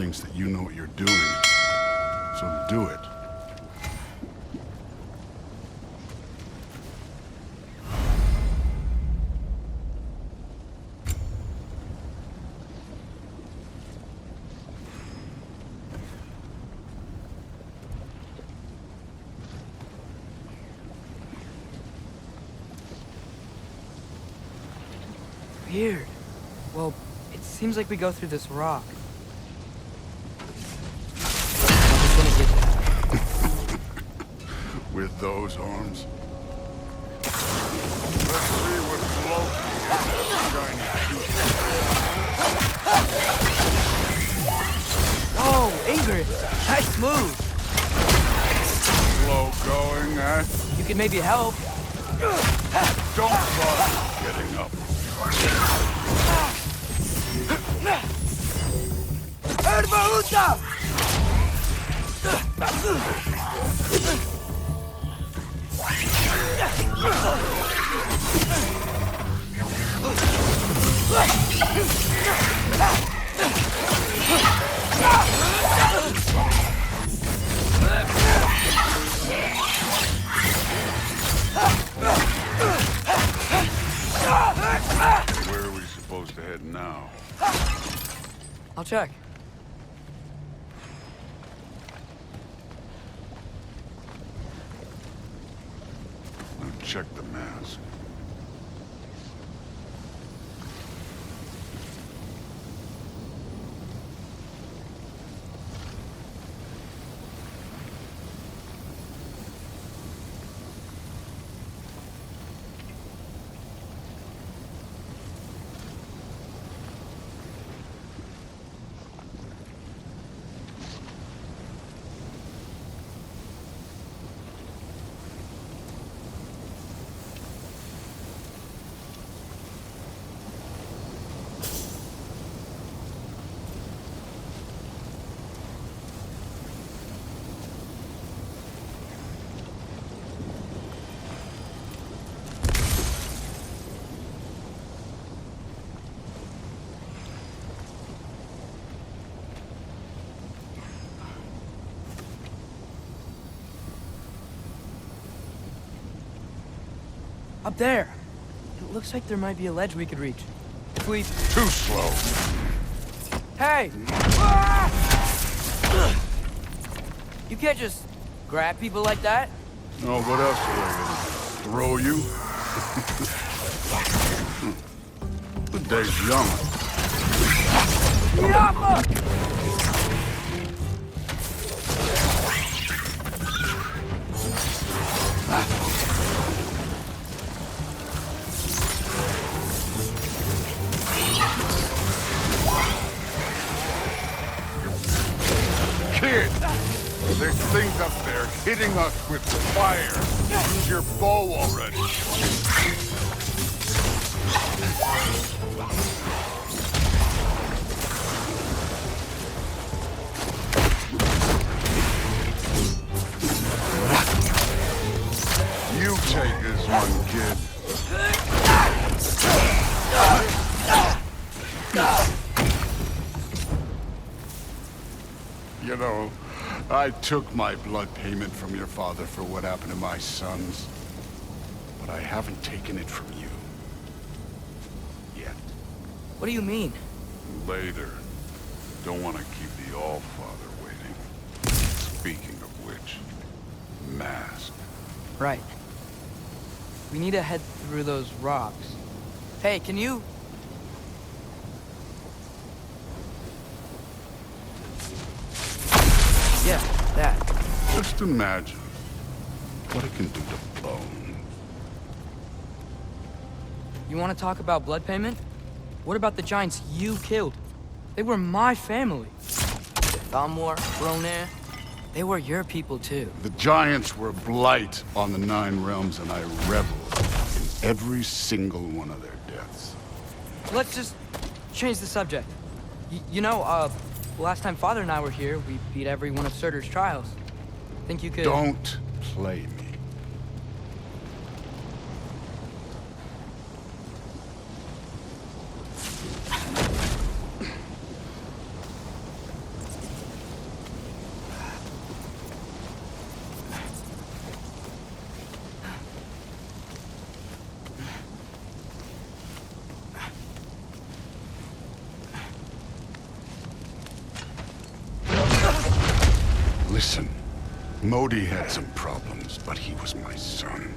thinks that you know what you're doing. So do it. Weird. Well, it seems like we go through this rock. With those arms? Let's see what Loki is. Oh, Ingrid! Nice move! Slow going, eh? You can maybe help. Don't bother getting up. Erbaúta! Where are we supposed to head now? I'll check. Now check the mask. Up there. It looks like there might be a ledge we could reach. If we... Too slow. Hey! You can't just grab people like that. Oh, what else are they gonna throw you? The day's young. Yappa! Kid! There's things up there hitting us with fire. Use your bow already. You take this one, kid. You know, I took my blood payment from your father for what happened to my sons. But I haven't taken it from you. Yet. What do you mean? Later. Don't want to keep the All-Father waiting. Speaking of which, mask. Right. We need to head through those rocks. Hey, can you... Yeah, that. Just imagine what it can do to bone. You want to talk about blood payment? What about the giants you killed? They were my family. Thamor, Ronir, they were your people too. The giants were blight on the 9 realms, and I reveled in every single one of their deaths. Let's just change the subject. You know, last time Father and I were here, we beat every one of Surtur's trials. Think you could... Don't play me. Listen, Modi had some problems, but he was my son.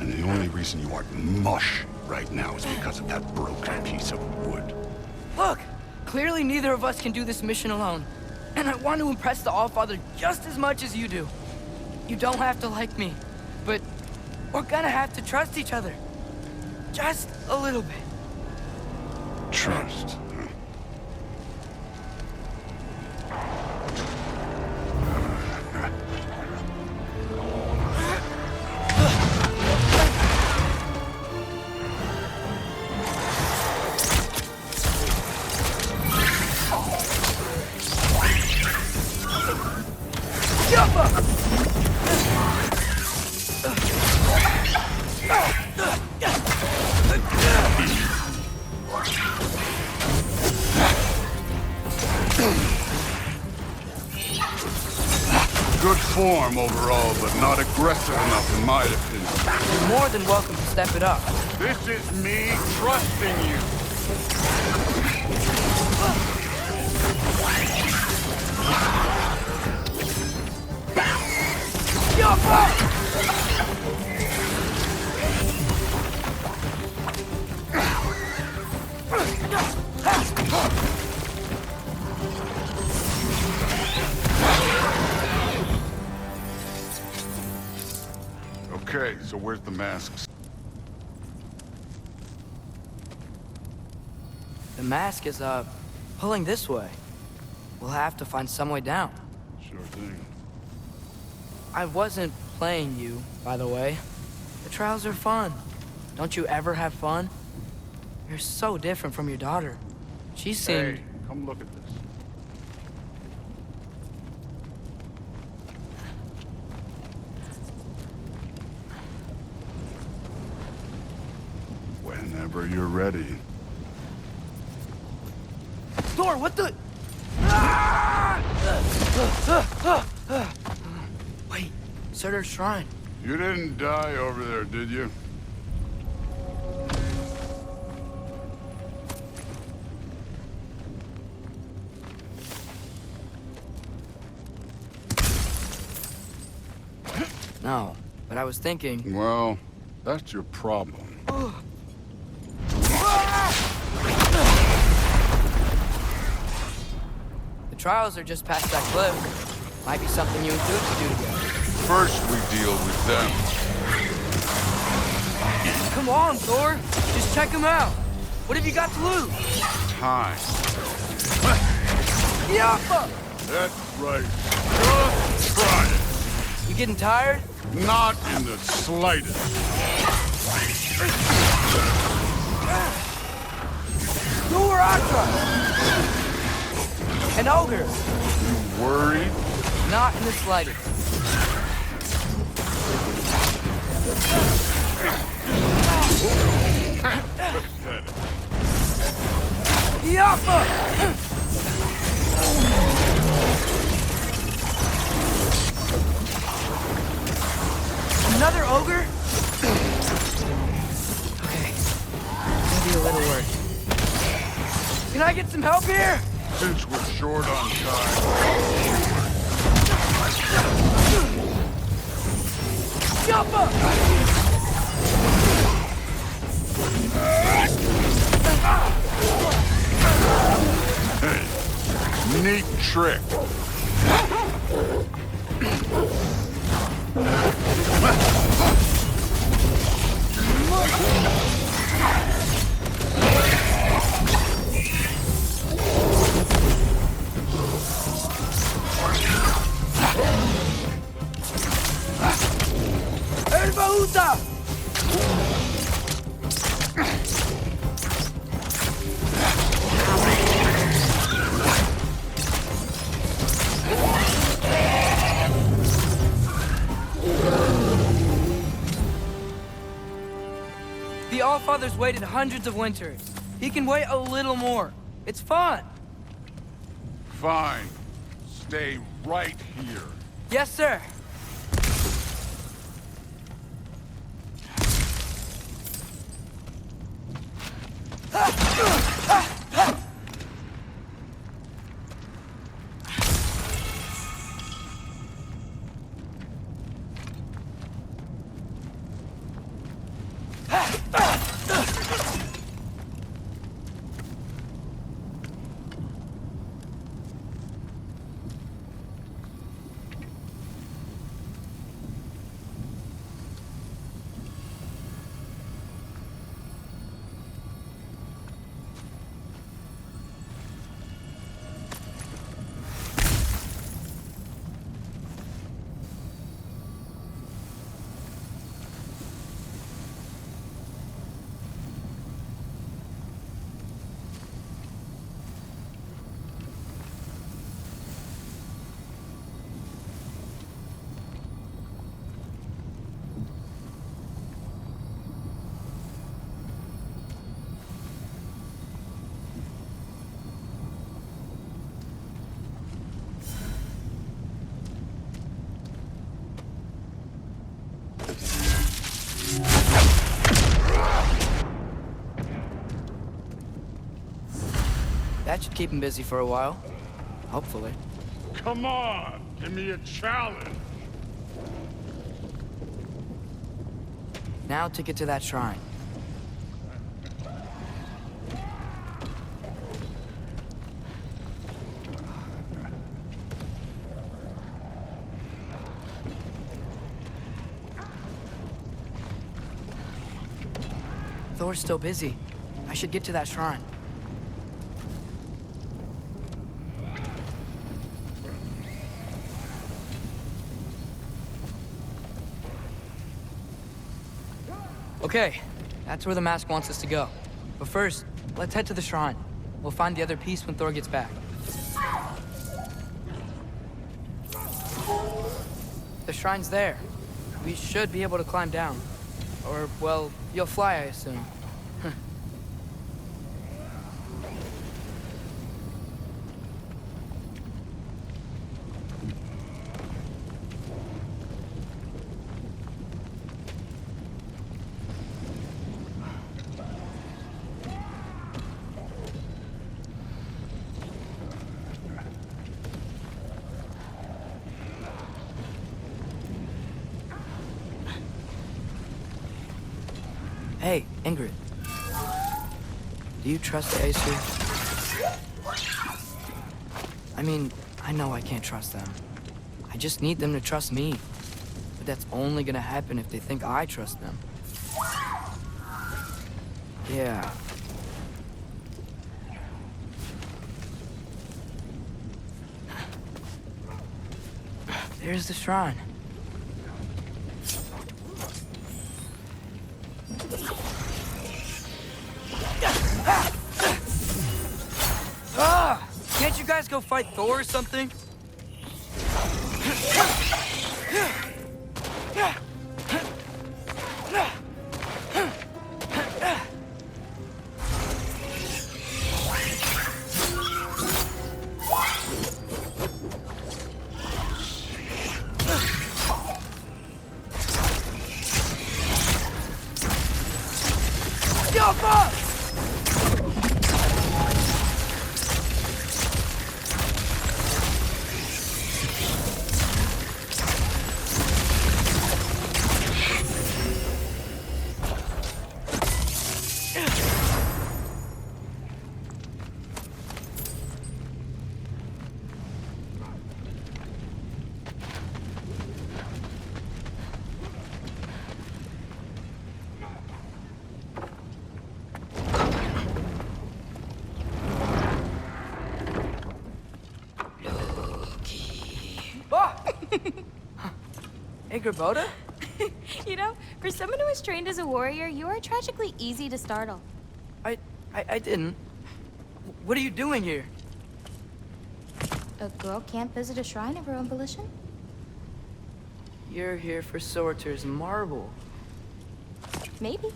And the only reason you aren't mush right now is because of that broken piece of wood. Look, clearly neither of us can do this mission alone. And I want to impress the Allfather just as much as you do. You don't have to like me, but we're gonna have to trust each other. Just a little bit. Trust. Good form overall, but not aggressive enough in my opinion. You're more than welcome to step it up. This is me trusting you. Okay, so where's the masks? The mask is, pulling this way. We'll have to find some way down. Sure thing. I wasn't playing you, by the way. The trials are fun. Don't you ever have fun? You're so different from your daughter. She seemed... Hey, come look at this. Whenever you're ready. Thor, what the... Wait, Surtur's shrine. You didn't die over there, did you? No, but I was thinking... Well, that's your problem. The trials are just past that cliff. Might be something you and Duke could do together. First, we deal with them. Come on, Thor. Just check them out. What have you got to lose? Time. Yappa! That's right. Just try it. You getting tired? Not in the slightest. Thor Atra! An ogre. You worried? Not in the slightest. Yappa! Another ogre? Okay. Maybe a little work. Can I get some help here? Since we're short on time. Jump up! Hey, neat trick. Erbaúta! The Allfather's waited hundreds of winters. He can wait a little more. It's fun. Fine. Stay right here. Yes, sir. should keep him busy for a while. Hopefully. Come on, give me a challenge. Now to get to that shrine. Thor's still busy. I should get to that shrine. Okay, that's where the mask wants us to go. But first, let's head to the shrine. We'll find the other piece when Thor gets back. The shrine's there. We should be able to climb down. Or, well, you'll fly, I assume. Hey, Ingrid. Do you trust the Aesir? I mean, I know I can't trust them. I just need them to trust me. But that's only gonna happen if they think I trust them. Yeah. There's the shrine. Can't you guys go fight Thor or something? Hey, Grabota? You know, for someone who is trained as a warrior, you are tragically easy to startle. I didn't. What are you doing here? A girl can't visit a shrine of her own volition? You're here for Sorter's marble. Maybe.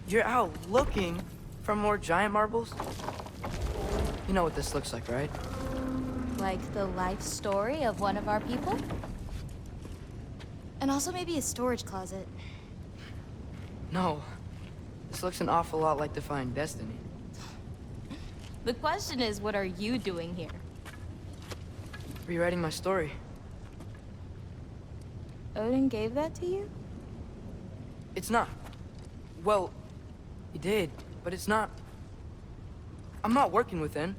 You're out looking for more giant marbles? You know what this looks like, right? Like the life story of one of our people? And also maybe a storage closet. No. This looks an awful lot like Defying Destiny. The question is, what are you doing here? Rewriting my story. Odin gave that to you? It's not. Well, he did, but it's not. I'm not working with him.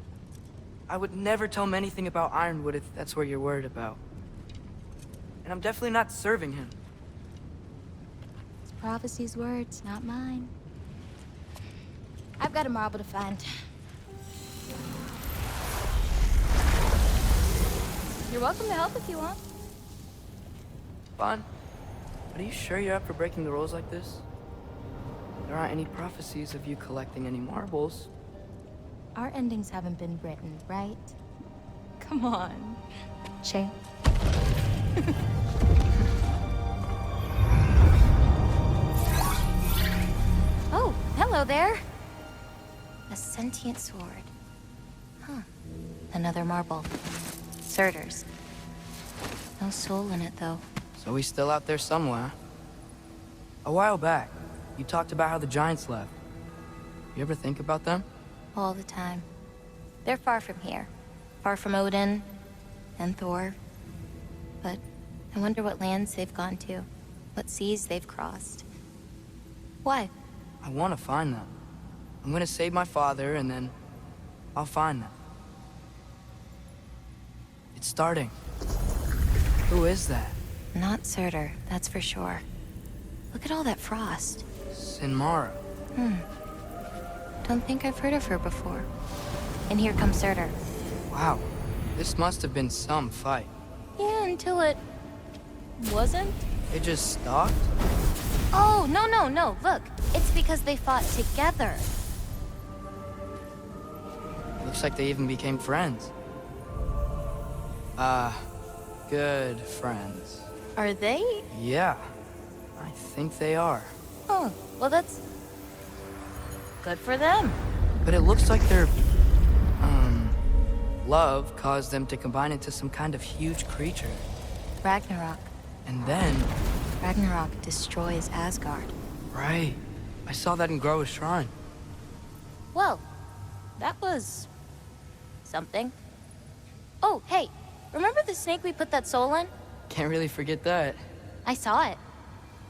I would never tell him anything about Ironwood if that's what you're worried about. And I'm definitely not serving him. It's prophecy's words, not mine. I've got a marble to find. You're welcome to help if you want. Fine. But are you sure you're up for breaking the rules like this? There aren't any prophecies of you collecting any marbles. Our endings haven't been written, right? Come on. Shay. Oh, hello there. A sentient sword. Huh. Another marble. Surtur's. No soul in it, though. So he's still out there somewhere. A while back, you talked about how the Giants left. You ever think about them? all the time. They're far from here. Far from Odin and Thor. But I wonder what lands they've gone to. What seas they've crossed. Why? I want to find them. I'm gonna save my father, and then I'll find them. It's starting. Who is that? Not Surtur, that's for sure. Look at all that frost. Sinmara. Don't think I've heard of her before. And here comes Surtur. Wow. This must have been some fight. Yeah, until it... wasn't? It just stopped? Oh, no. Look, it's because they fought together. Looks like they even became friends. Good friends. Are they? Yeah, I think they are. Oh, well that's... good for them. But it looks like their, love caused them to combine into some kind of huge creature. Ragnarok. And then... Ragnarok destroys Asgard. Right. I saw that in Groa's shrine. Well, that was... something. Oh, hey, remember the snake we put that soul in? Can't really forget that. I saw it.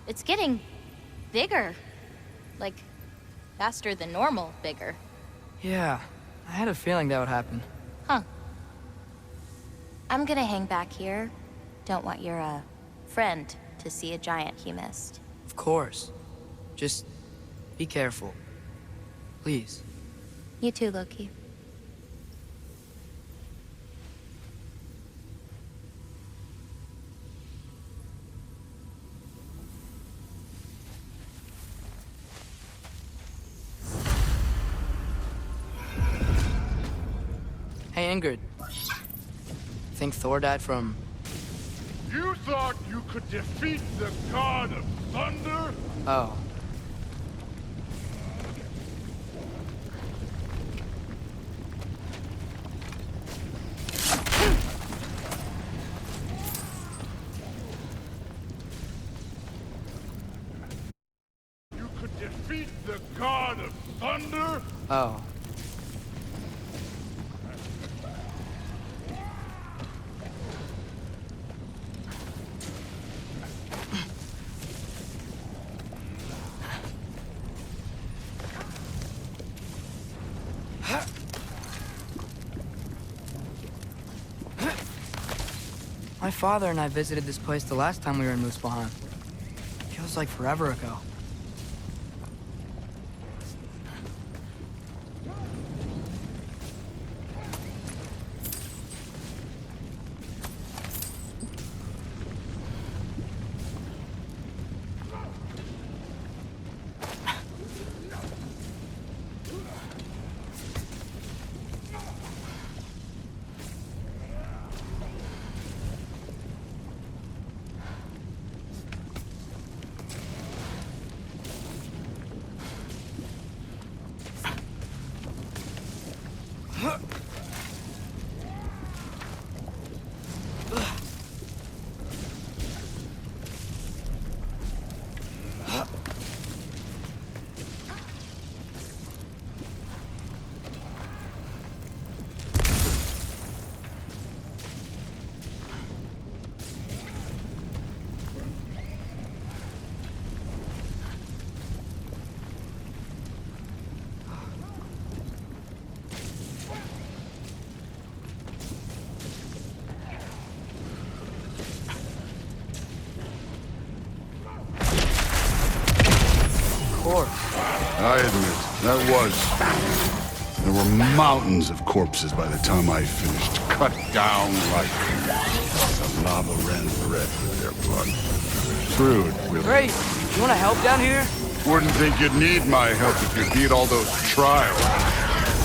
It's getting... bigger. Like, faster than normal bigger. Yeah, I had a feeling that would happen. Huh. I'm gonna hang back here. Don't want your, friend to see a giant he missed. Of course. Just be careful. Please. You too, Loki. Hey, Ingrid. Think Thor died from... You thought you could defeat the God of Thunder? Oh. You could defeat the God of Thunder? Oh. My father and I visited this place the last time we were in Muspelheim. Feels like forever ago. I admit, that was... There were mountains of corpses by the time I finished. Cut down like... The lava ran red with their blood. Screwed, really. Great! You wanna help down here? Wouldn't think you'd need my help if you beat all those trials.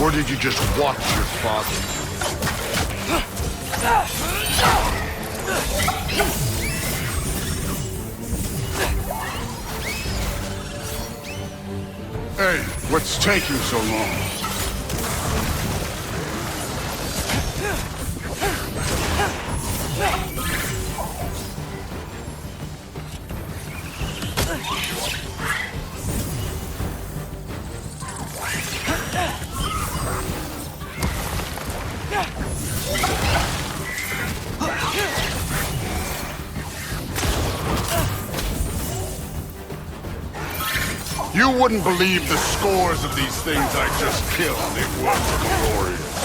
Or did you just watch your father? Hey, what's taking so long? You wouldn't believe the scores of these things I just killed. It was glorious.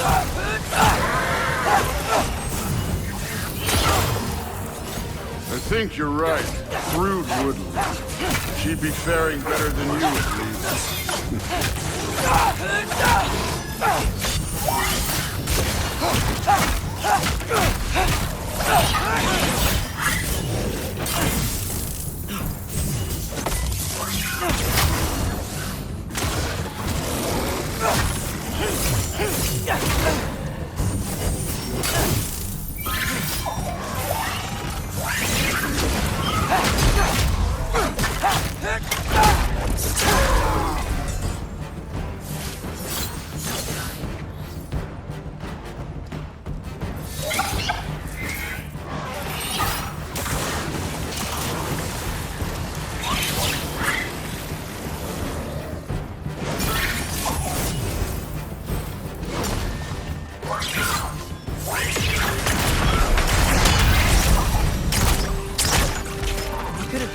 I think you're right. Thrud wouldn't. She'd be faring better than you, at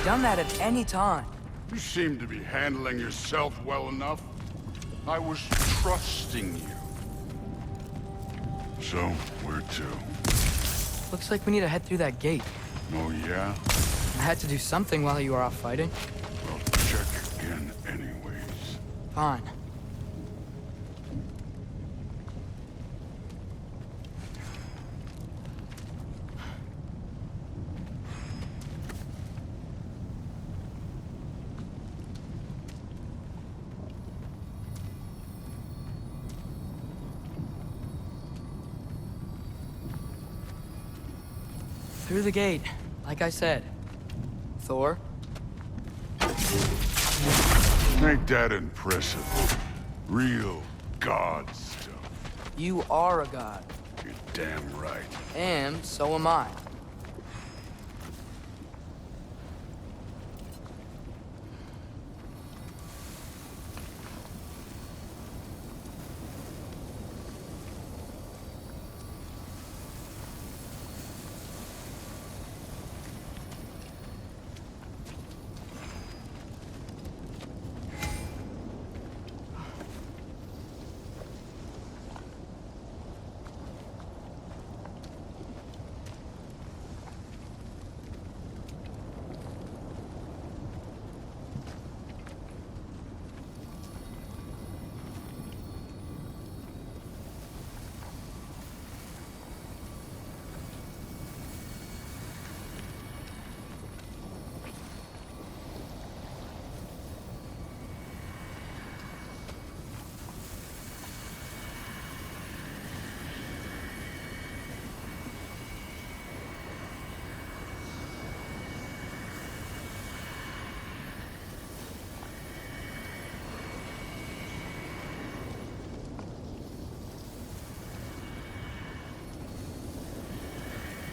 Done that at any time. You seem to be handling yourself well enough. I was trusting you. So, where to? Looks like we need to head through that gate. Oh, yeah? I had to do something while you were off fighting. Well, check again anyways. Fine. Through the gate, like I said. Thor? Ain't that impressive? Real god stuff. You are a god. You're damn right. And so am I.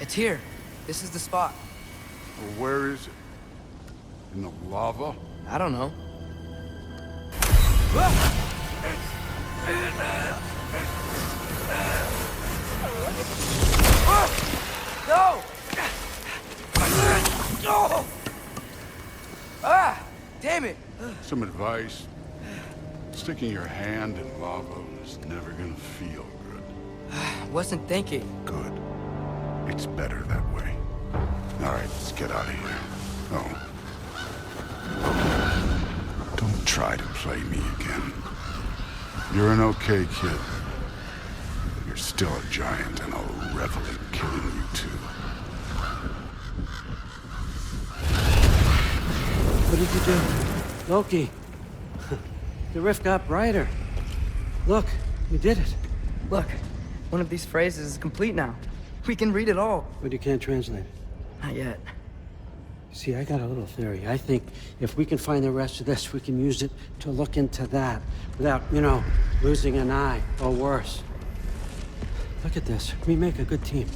It's here. This is the spot. Well, where is it? In the lava? I don't know. No! Ah! Damn it! Some advice. Sticking your hand in lava is never gonna feel good. Wasn't thinking. Good. It's better that way. All right, let's get out of here. Oh. Don't try to play me again. You're an okay kid. But you're still a giant, and I'll revel in killing you too. What did you do? Loki. The rift got brighter. Look, you did it. Look, one of these phrases is complete now. We can read it all. But you can't translate it. Not yet. See, I got a little theory. I think if we can find the rest of this, we can use it to look into that without, you know, losing an eye or worse. Look at this. We make a good team.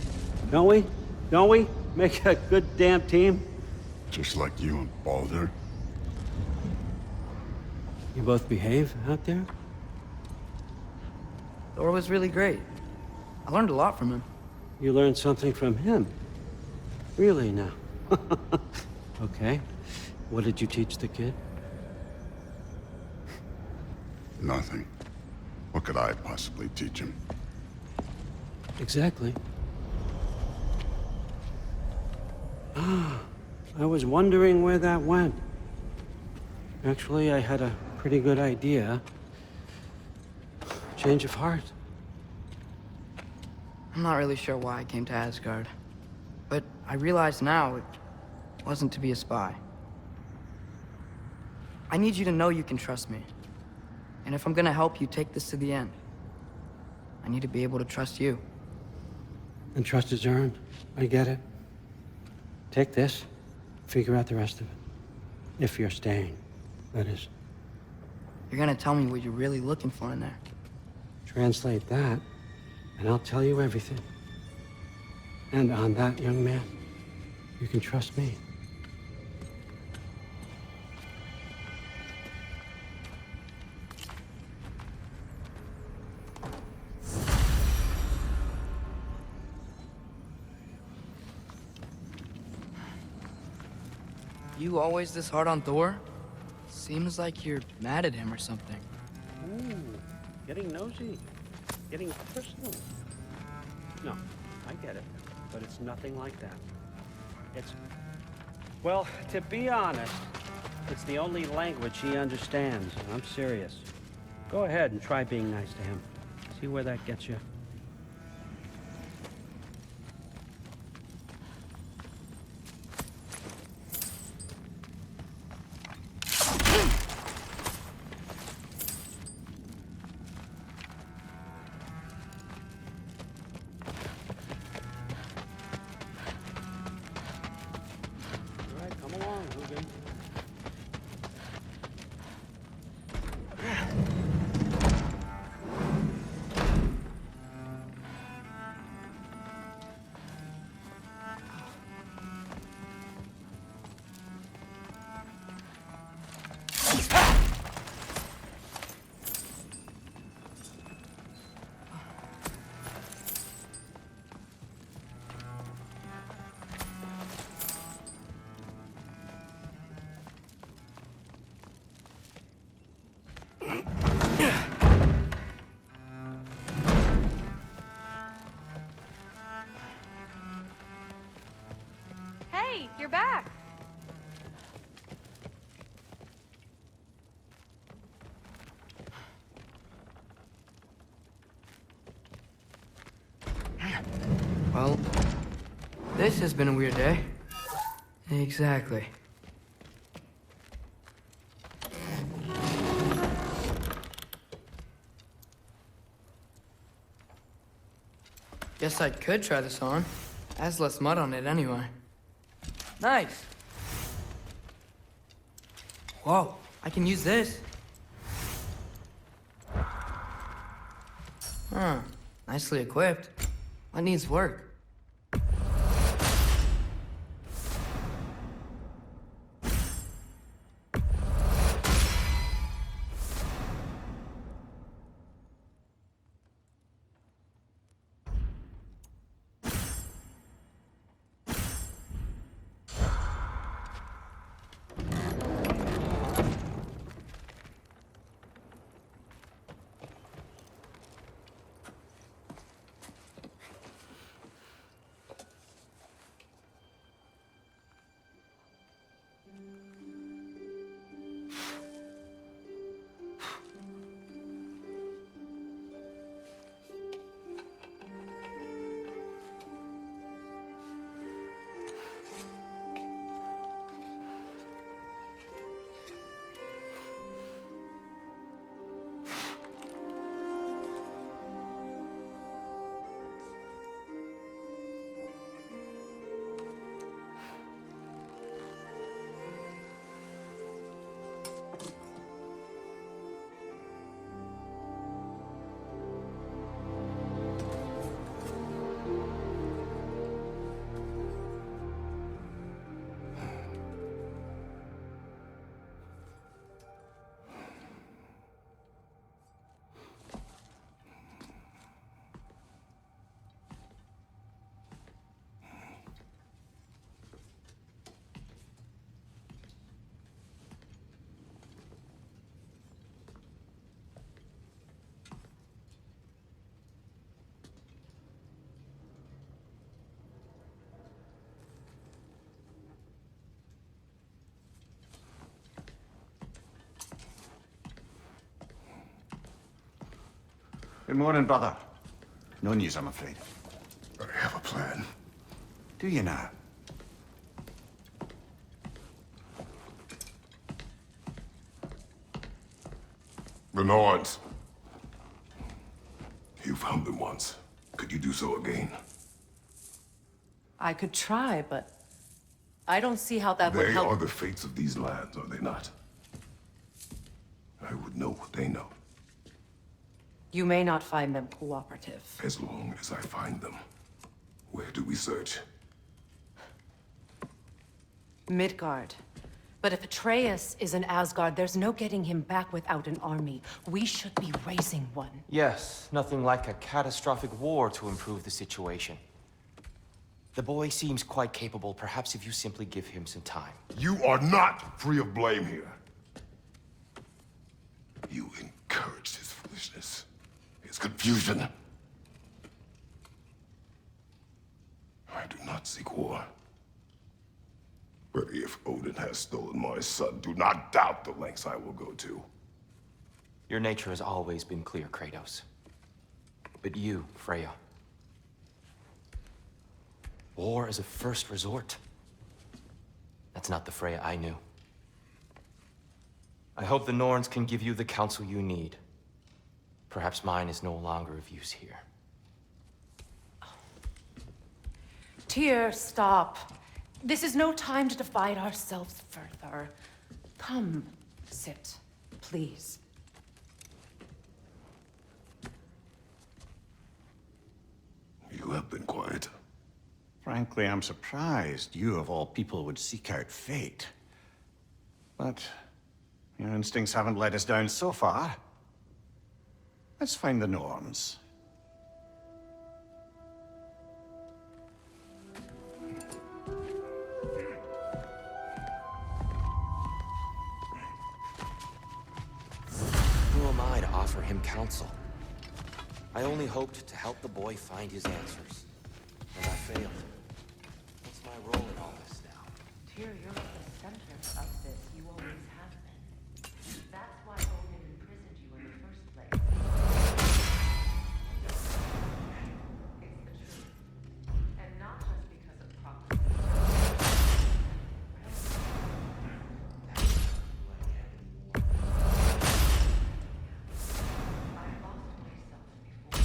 Don't we? Don't we? Make a good damn team? Just like you and Baldur. You both behave out there? Thor was really great. I learned a lot from him. You learned something from him? Really now? Okay. What did you teach the kid? Nothing. What could I possibly teach him? Exactly. Ah, I was wondering where that went. Actually, I had a pretty good idea. Change of heart. I'm not really sure why I came to Asgard. But I realize now it wasn't to be a spy. I need you to know you can trust me. And if I'm gonna help you take this to the end, I need to be able to trust you. And trust is earned. I get it. Take this, figure out the rest of it. If you're staying, that is. You're gonna tell me what you're really looking for in there. Translate that, and I'll tell you everything. And on that, young man, you can trust me. You always this hard on Thor? Seems like you're mad at him or something. Ooh, getting nosy, getting personal. No, I get it, but it's nothing like that. Well, to be honest, it's the only language he understands, and I'm serious. Go ahead and try being nice to him. See where that gets you. Hey, you're back. Well, this has been a weird day. Exactly. Guess I could try this on. Has less mud on it anyway. Nice. Whoa, I can use this. Huh, nicely equipped. What needs work? Good morning, brother. No news, I'm afraid. I have a plan. Do you now? The Norns. You found them once. Could you do so again? I could try, but I don't see how that would They help. are the fates of these lands, are they not? I would know what they know, You may not find them cooperative. as long as I find them. Where do we search? Midgard. But if Atreus is in Asgard, there's no getting him back without an army. We should be raising one. Yes, nothing like a catastrophic war to improve the situation. The boy seems quite capable. Perhaps if you simply give him some time. You are not free of blame here. You encouraged his foolishness, his confusion. I do not seek war. But if Odin has stolen my son, do not doubt the lengths I will go to. Your nature has always been clear, Kratos. But you, Freya. War is a first resort. That's not the Freya I knew. I hope the Norns can give you the counsel you need. Perhaps mine is no longer of use here. Tyr, stop. This is no time to divide ourselves further. Come, sit, please. You have been quiet. Frankly, I'm surprised you of all people would seek out fate. But your instincts haven't let us down so far. Let's find the Norns. Who am I to offer him counsel? I only hoped to help the boy find his answers. And I failed. What's my role in all this now? Tyr, you're at the center of this. You always have been. That's why Odin imprisoned you in the first place. It's the truth. And not just because of prophecy. I've lost myself before,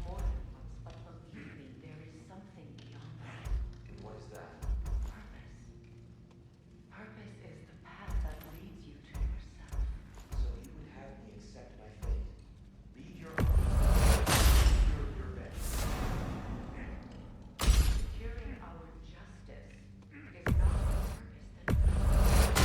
more than once, but believe me, there is something beyond that. What is that? Purpose. Purpose is the path that leads you to yourself. So you would have me accept my fate. Leave your arms. Your bed. Securing our justice is not a purpose that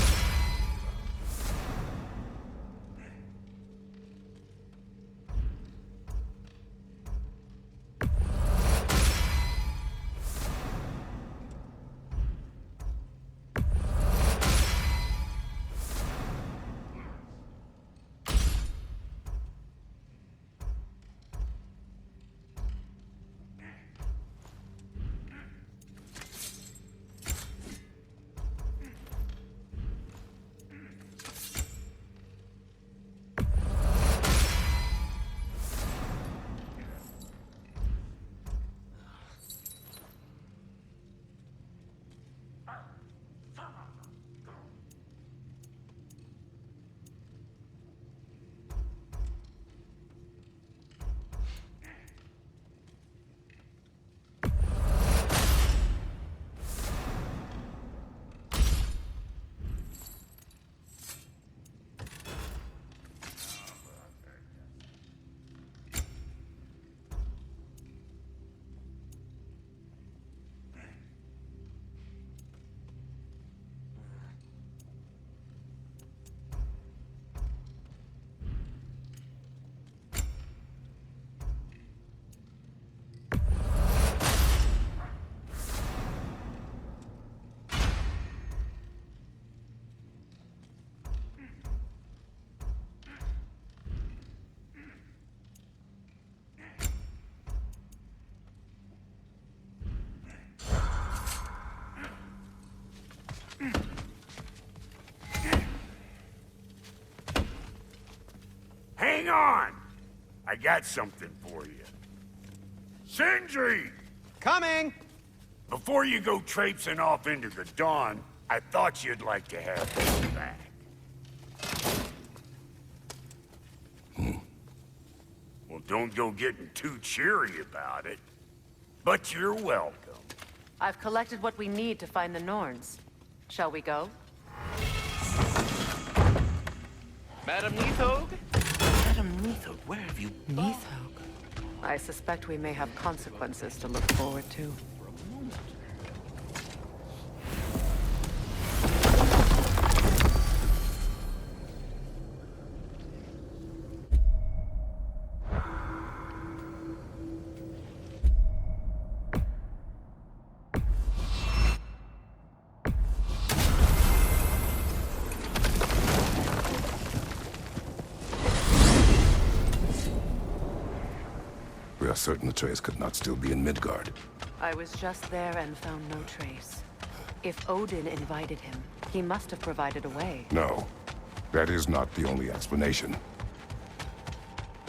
Hang on! I got something for you. Sindri! Coming! Before you go traipsing off into the dawn, I thought you'd like to have this back. Well, don't go getting too cheery about it. But you're welcome. I've collected what we need to find the Norns. Shall we go? Madam Neathog? Madam Neathog, where have you been? Neathog. I suspect we may have consequences to look forward to. We are certain Atreus could not still be in Midgard. I was just there and found no trace. If Odin invited him, he must have provided a way. No, that is not the only explanation.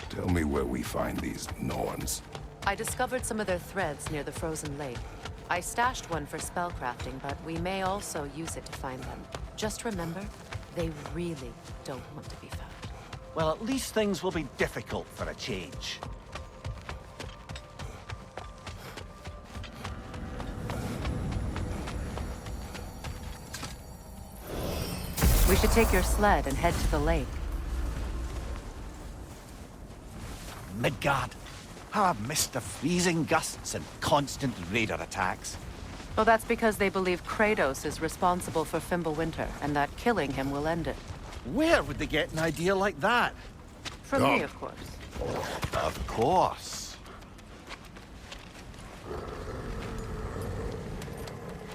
Tell me where we find these Norns. I discovered some of their threads near the frozen lake. I stashed one for spellcrafting, but we may also use it to find them. Just remember, they really don't want to be found. Well, at least things will be difficult for a change. We should take your sled and head to the lake. Midgard. How I've missed the freezing gusts and constant raider attacks. Well, that's because they believe Kratos is responsible for Fimbulwinter, and that killing him will end it. Where would they get an idea like that? From me, of course. Of course.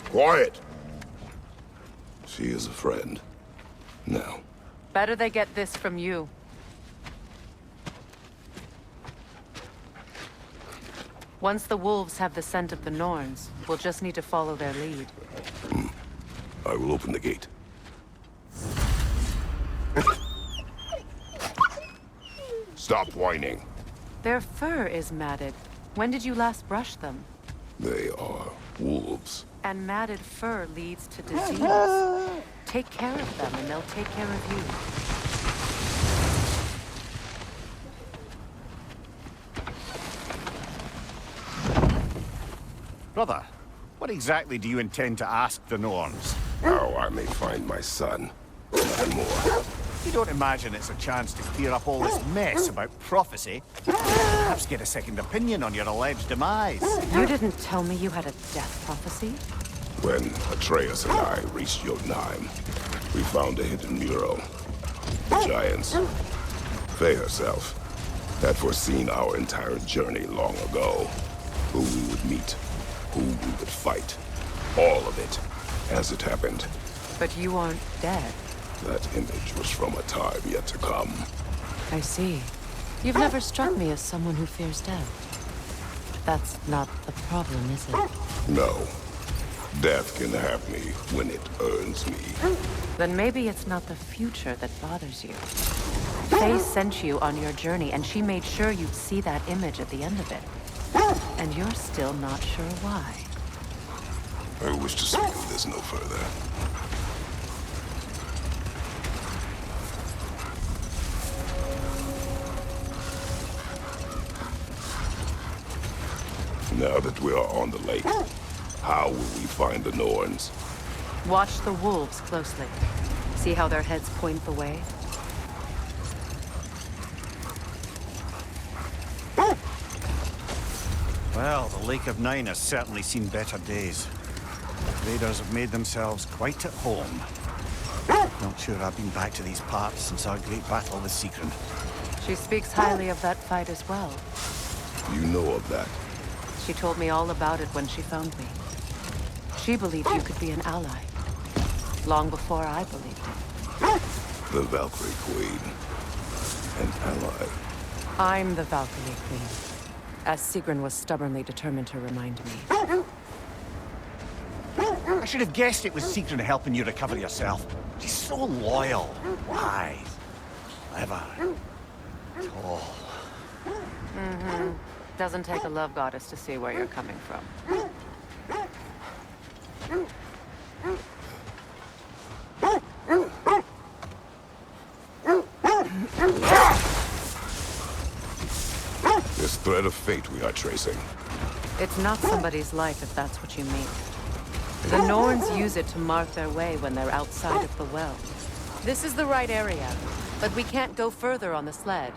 Quiet! She is a friend. Now. Better they get this from you. Once the wolves have the scent of the Norns, we'll just need to follow their lead. I will open the gate. Stop whining. Their fur is matted. When did you last brush them? They are wolves. And matted fur leads to disease. Take care of them and they'll take care of you. Brother, what exactly do you intend to ask the Norns? How I may find my son. Nothing more. You don't imagine it's a chance to clear up all this mess about prophecy? Perhaps get a second opinion on your alleged demise. You didn't tell me you had a death prophecy? When Atreus and I reached Jotunheim, we found a hidden mural. The giants, Faye herself, had foreseen our entire journey long ago. Who we would meet, who we would fight. All of it, as it happened. But you aren't dead. That image was from a time yet to come. I see. You've never struck me as someone who fears death. That's not the problem, is it? No. Death can have me when it earns me. Then maybe it's not the future that bothers you. Faye sent you on your journey, and she made sure you'd see that image at the end of it. And you're still not sure why. I wish to speak of this no further. Now that we are on the lake, how will we find the Norns? Watch the wolves closely. See how their heads point the way? Well, the Lake of Nine has certainly seen better days. Raiders have made themselves quite at home. Not sure I've been back to these parts since our great battle with Sigrun. She speaks highly of that fight as well. You know of that. She told me all about it when she found me. She believed you could be an ally. Long before I believed it. The Valkyrie Queen. An ally. I'm the Valkyrie Queen. As Sigrun was stubbornly determined to remind me. I should have guessed it was Sigrun helping you recover yourself. She's so loyal, wise, clever, tall. Doesn't take a love goddess to see where you're coming from. This thread of fate we are tracing. It's not somebody's life, if that's what you mean. The Norns use it to mark their way when they're outside of the well. This is the right area, but we can't go further on the sled.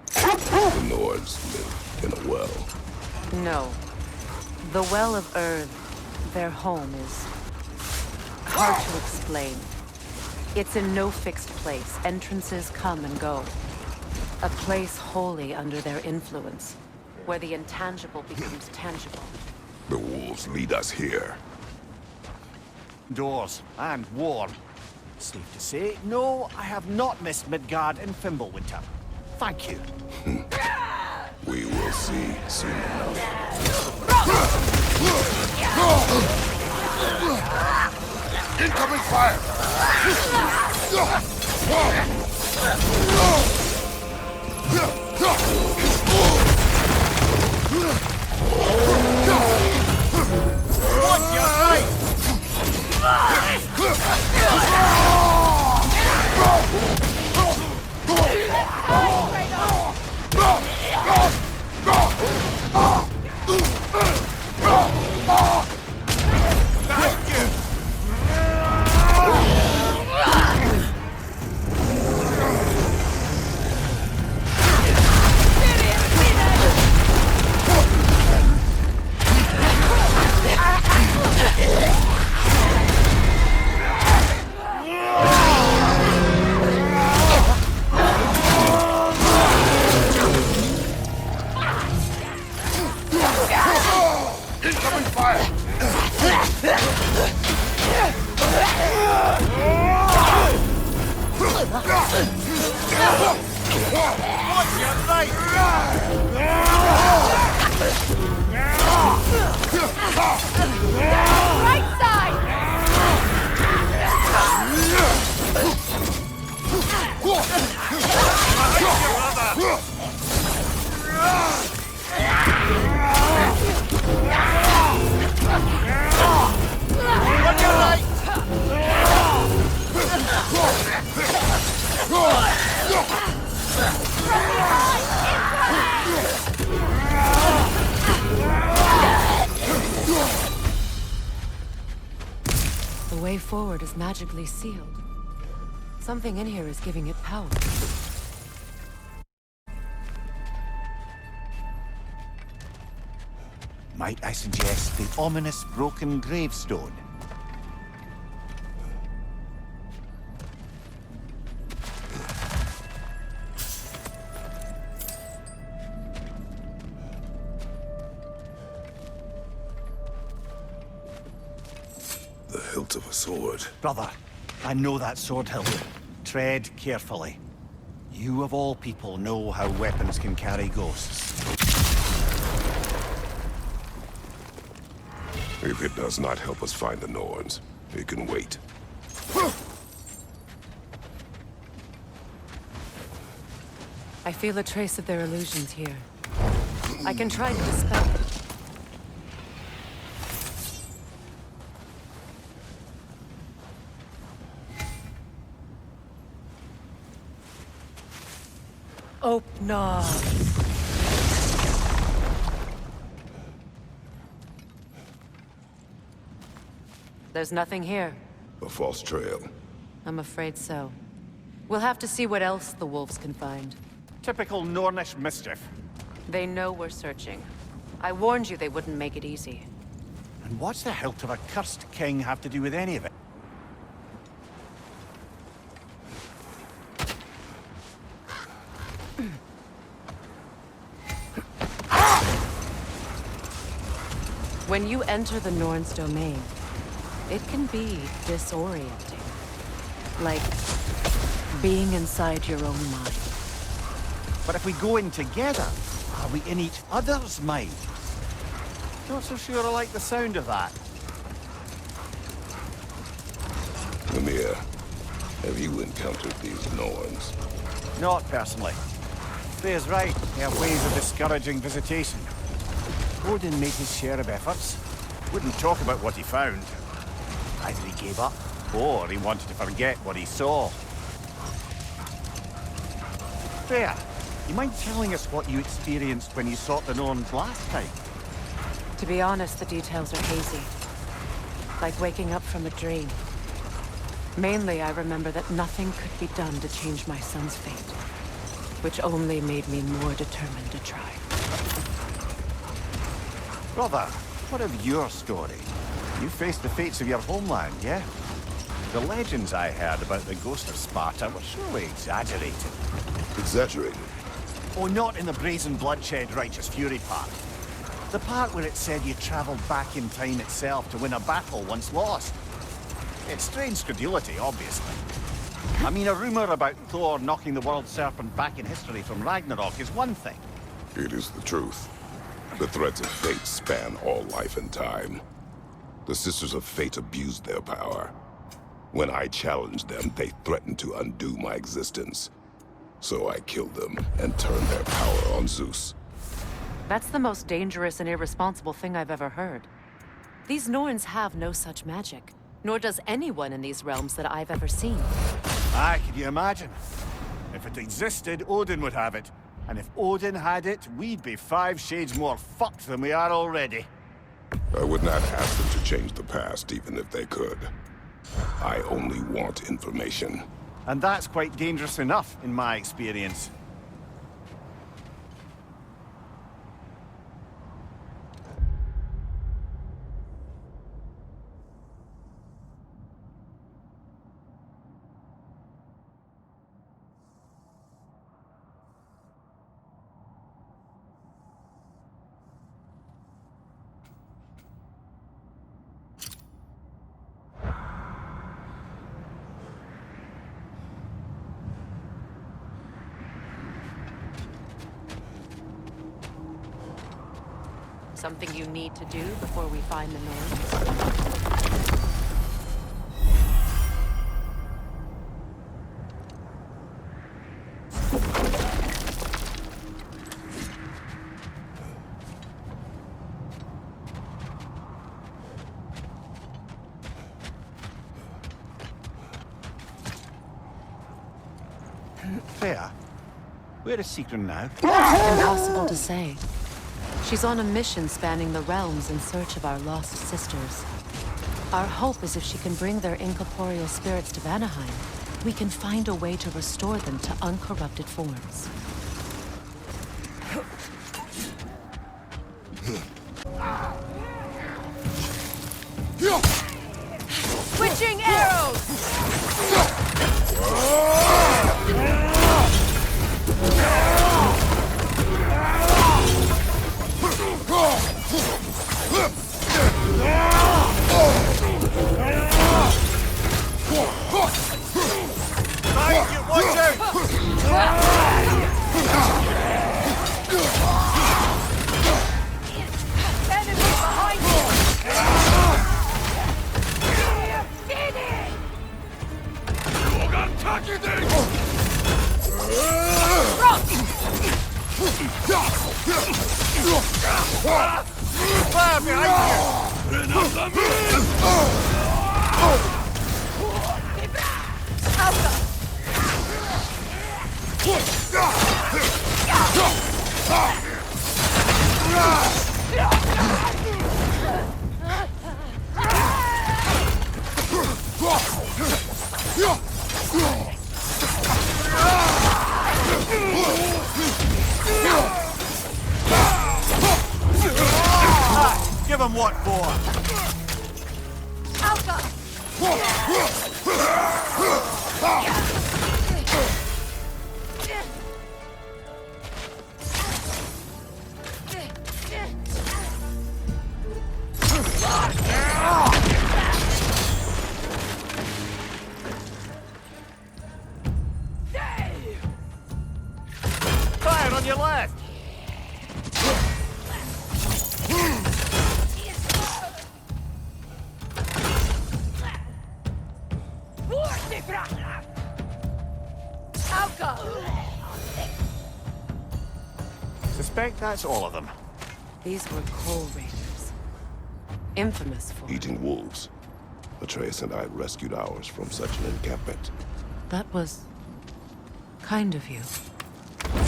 The Nords live in a well. No. The Well of Earth, their home, is hard to explain. It's in no fixed place. Entrances come and go. A place wholly under their influence, where the intangible becomes tangible. The wolves lead us here. Doors and warm. Safe to say, no, I have not missed Midgard and Fimbulwinter. Thank you. We will see soon enough. Incoming fire! What's your right? Incoming fire! What's your right? Right side! What's your right? The way forward is magically sealed. Something in here is giving it power. Might I suggest the ominous broken gravestone? The hilt of a sword. Brother, I know that sword hilt. Tread carefully. You of all people know how weapons can carry ghosts. If it does not help us find the Norns, it can wait. I feel a trace of their illusions here. I can try to dispel it. Open. There's nothing here. A false trail. I'm afraid so. We'll have to see what else the wolves can find. Typical Nornish mischief. They know we're searching. I warned you they wouldn't make it easy. And what's the hilt of a cursed king have to do with any of it? When you enter the Norn's domain, it can be disorienting. Like being inside your own mind. But if we go in together, are we in each other's mind? Not so sure I like the sound of that. Mimir, have you encountered these Norns? Not personally. Freya's right. They have ways of discouraging visitation. Odin made his share of efforts. Wouldn't talk about what he found. Either he gave up, or he wanted to forget what he saw. Freya, you mind telling us what you experienced when you sought the Norns last time? To be honest, the details are hazy. Like waking up from a dream. Mainly, I remember that nothing could be done to change my son's fate. Which only made me more determined to try. Brother, what of your story? You faced the fates of your homeland, yeah? The legends I heard about the ghost of Sparta were surely exaggerated. Exaggerated? Oh, not in the brazen bloodshed righteous fury part. The part where it said you traveled back in time itself to win a battle once lost. It's strange credulity, obviously. I mean, a rumor about Thor knocking the world serpent back in history from Ragnarok is one thing. It is the truth. The threads of fate span all life and time. The Sisters of Fate abused their power. When I challenged them, they threatened to undo my existence. So I killed them and turned their power on Zeus. That's the most dangerous and irresponsible thing I've ever heard. These Norns have no such magic, nor does anyone in these realms that I've ever seen. Aye, can you imagine? If it existed, Odin would have it. And if Odin had it, we'd be 5 shades more fucked than we are already. I would not ask them to change the past, even if they could. I only want information. And that's quite dangerous enough, in my experience. Something you need to do before we find the Norns? Freya, where is Sigrun now? Impossible to say. She's on a mission spanning the realms in search of our lost sisters. Our hope is if she can bring their incorporeal spirits to Vanaheim, we can find a way to restore them to uncorrupted forms. Switching arrows! Watch out! Enemy behind you! Fire behind Give him what for? Fire on your left! suspect that's all of them. These were coal raiders. Infamous for... Eating wolves. Atreus and I rescued ours from such an encampment. That was... kind of you.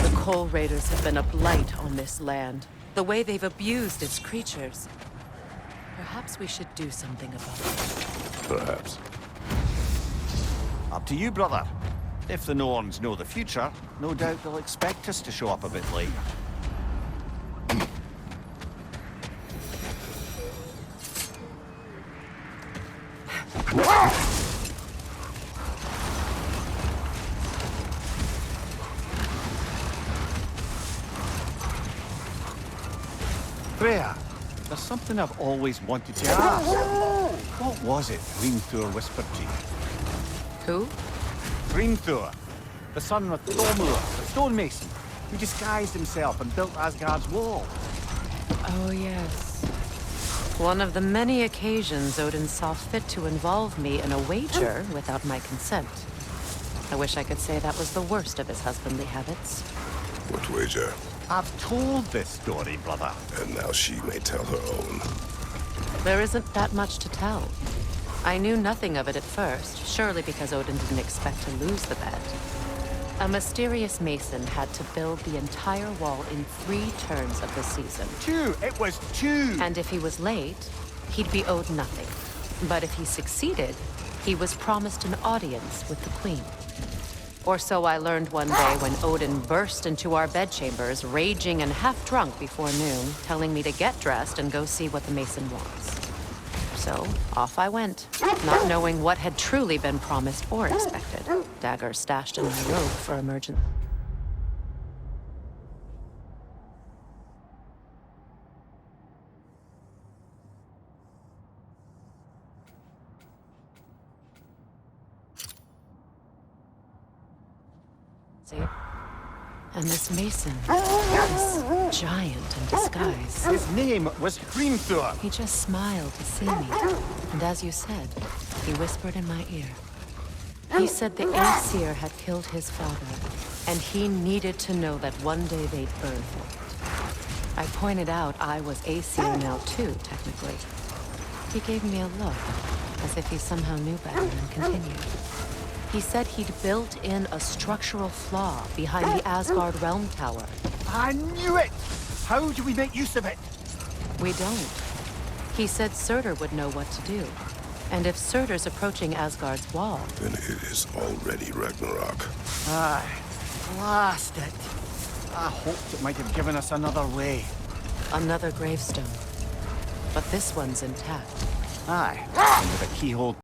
The coal raiders have been a blight on this land. The way they've abused its creatures. Perhaps we should do something about it. Perhaps. Up to you, brother. If the Norns know the future, no doubt they'll expect us to show up a bit late. Freya, there's something I've always wanted to ask. What was it Hrimthur whispered to you? Who? Hrimthur, the son of Thormur, the stonemason, who disguised himself and built Asgard's wall. Oh, yes. One of the many occasions Odin saw fit to involve me in a wager without my consent. I wish I could say that was the worst of his husbandly habits. What wager? I've told this story, brother. And now she may tell her own. There isn't that much to tell. I knew nothing of it at first, surely because Odin didn't expect to lose the bet. A mysterious mason had to build the entire wall in 3 turns of the season. 2! It was 2! And if he was late, he'd be owed nothing. But if he succeeded, he was promised an audience with the queen. Or so I learned one day when Odin burst into our bedchambers, raging and half-drunk before noon, telling me to get dressed and go see what the mason wants. So, off I went, not knowing what had truly been promised or expected. Dagger stashed in my robe for emergency. And this mason, this giant in disguise. His name was Hrimthur. He just smiled to see me. And as you said, he whispered in my ear. He said the Aesir had killed his father, and he needed to know that one day they'd burn for it. I pointed out I was Aesir now too, technically. He gave me a look, as if he somehow knew better, and continued. He said he'd built in a structural flaw behind the Asgard Realm Tower. I knew it! How do we make use of it? We don't. He said Surtur would know what to do. And if Surtur's approaching Asgard's wall... Then it is already Ragnarok. Aye. Blast it. I hoped it might have given us another way. Another gravestone. But this one's intact. Aye. And with a keyhole